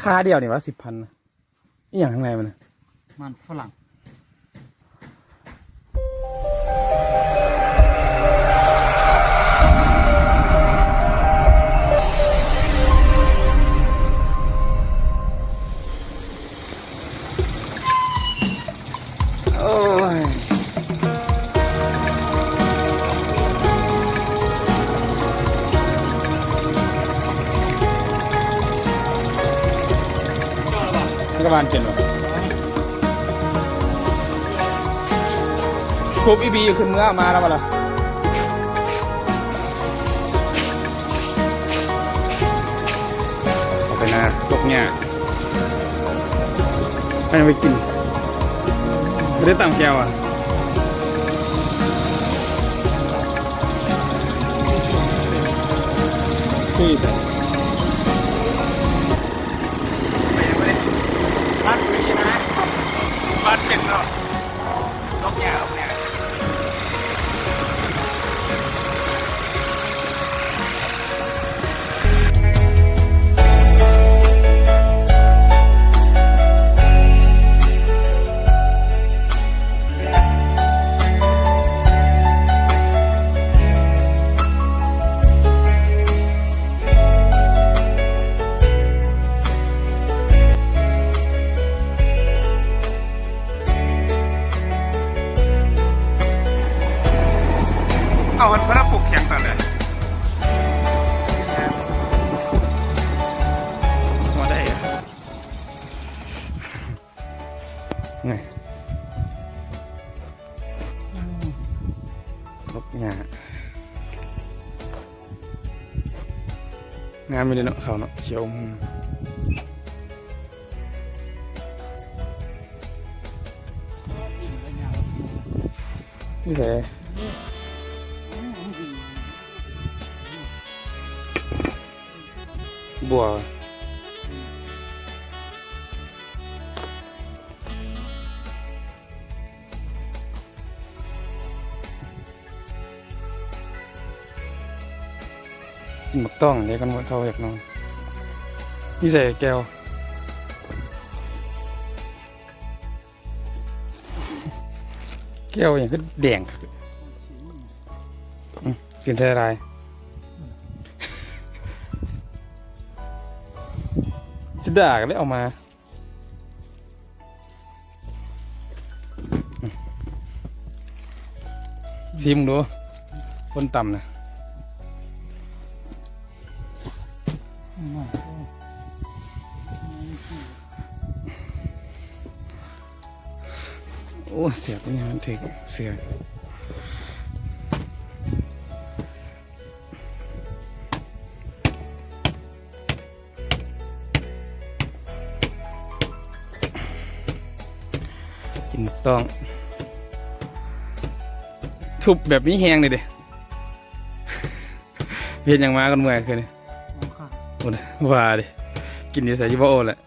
ค่าเดียวนี่ว่า10,000นี่อย่างข้างในมันฝรั่งโอ้ยกระบาลเก่งวะกบอีบีขึ้นเมื่อมาแล้วป่ะล่ะเอาไปนะตกเนี่ยไปกินไม่ได้ตั้งแก้วอ่ะคุยแต่บ้านมีนะบ้านเป็นเนาะตกเนี่ยเอาเนี่ยเอาพระปลุกเขียงตัดเลยมาได้อะไงลบงางานไม่ได้เนาะเขาเนาะเขียวนี่แหละบัวกินหมักต้องเดี๋ยวกันวันเสาร์อยากนอนนี่ใส่แก้วแก้วอย่างก็แดงกินใส่อะไรจะด่ากันเลยเอามาซิมดูคนต่ำนะโอ้เสียบนี่มันถึงเสียบกินต้องทุบแบบนี้แห้งเลยเด้เพียนยังมากันเมื่อยคืนนี้โอ้ว่าดิกินดีใส่ยี่ห้อแหละ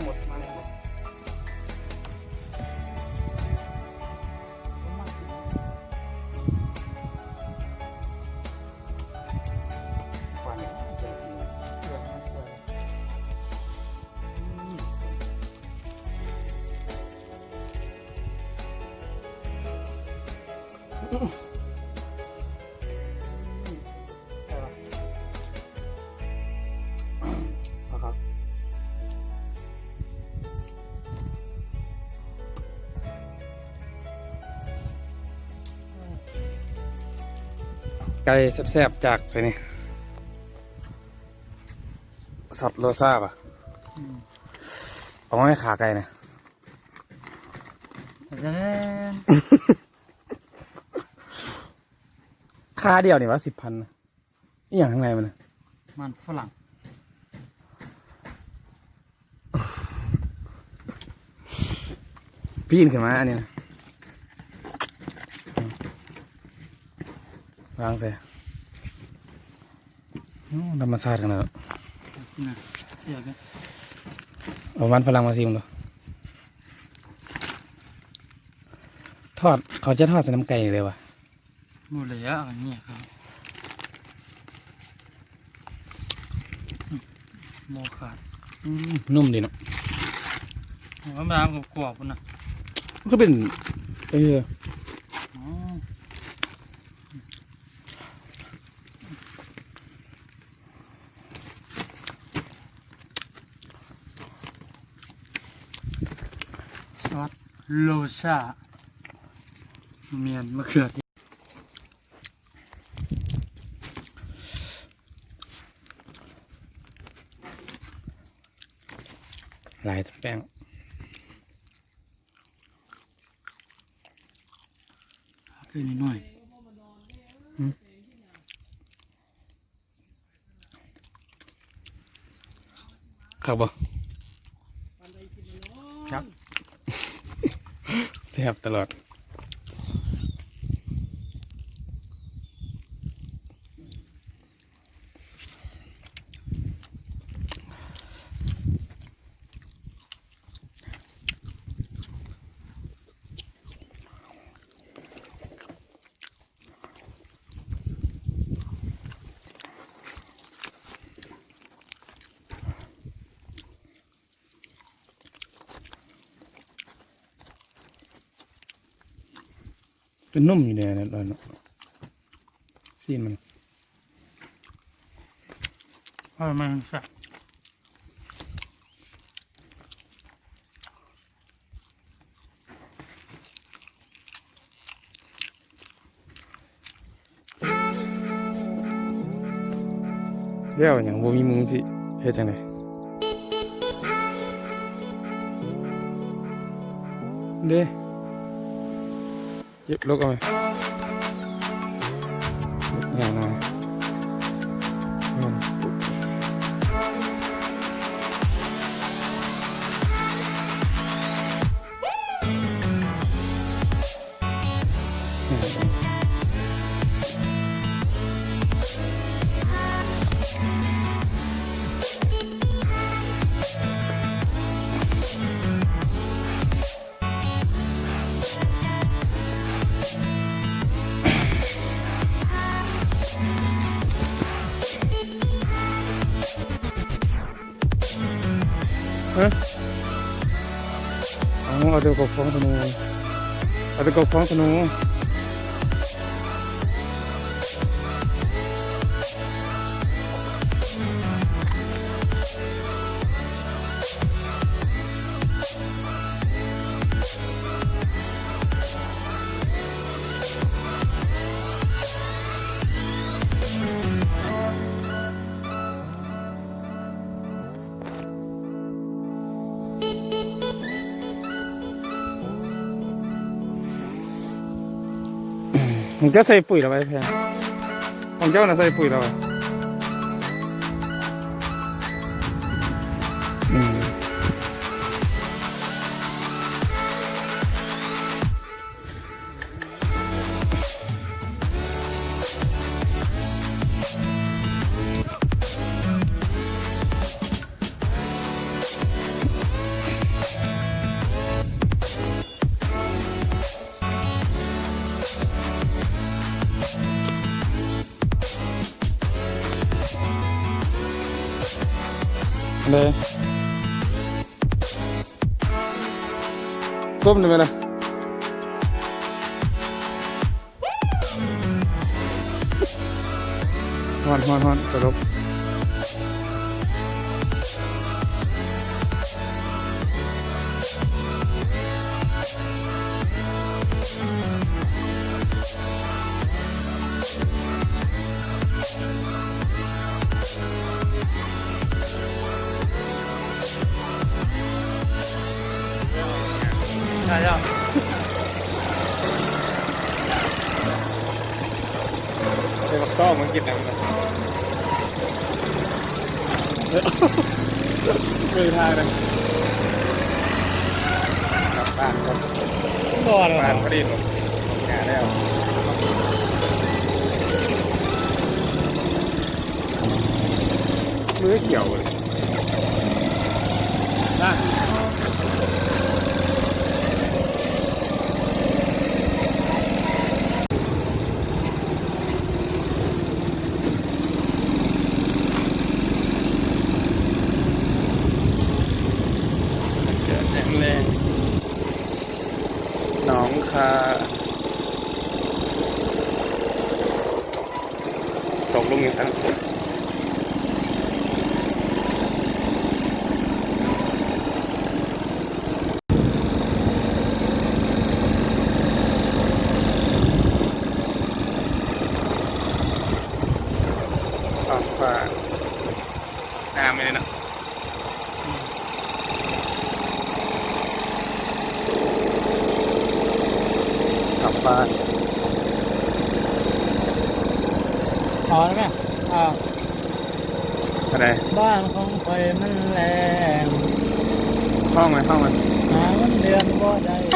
หมดมาแล้วครับไก่แซ่บๆจากใส่นี่สับโรซ่าป่ะเอามาให้ขาไก่นะค่าเดียวนี่ว่า10,000นี่อย่างข้างในมันฝรั่งพี่ยินขึ้นมาอันนี้นะวางใส่ธรรมชาติกันแล้ว เสียกัน เอามันฝรั่งมาซิมดูทอดเขาจะทอดใส่น้ำไก่เลยวะ หมดเลยอะอันนี้ครับโมขาด นุ่มดีเนาะ ผมว่ามันกรอบๆนะ มันก็เป็นอ๋อ อ๋อซอสโลชาเมียนมะเขือเทศ ลายแป้ง ขึ้นนิดหน่อย ครับบ่ ครับ แซ่บตลอดเป็นนุ่มอยู่เลยนะตอนนี้ซีนมัน เพราะมันแซ่บ เดี๋ยวอย่างบ่มีมุงสิเฮ็ดจังไดเด้เจ็บลูกเอาไหมอย่างน้อยเอาเดี๋ยวกบฟ้องธนูเอาเดี๋ยวกบฟ้องธนูมึงจะใส่ปุ๋ยแล้วไอ้แพงของเจ้าน่ะใส่ปุ๋ยแล้วเลยก้มได้ไหมล่ะฮอนตลกใช่ยัง ไอ้บักต้อมันกินอะไรกันเคยทานเลยกลับบ้านครับ ก่อน บ้านพอดีหนุ่มงานแล้วมือเขียวเลย ได้เกิดแรงแรงหนองคาตกลงอย่างนั้นท้องฟ้าน้ำไม่ได้นะกลับบ้าน พอแล้วไหมอ่า อะไร บ้านของข่อยมันแรง ห้องไหมห้องมัน หาเงินเดือนบ่ได้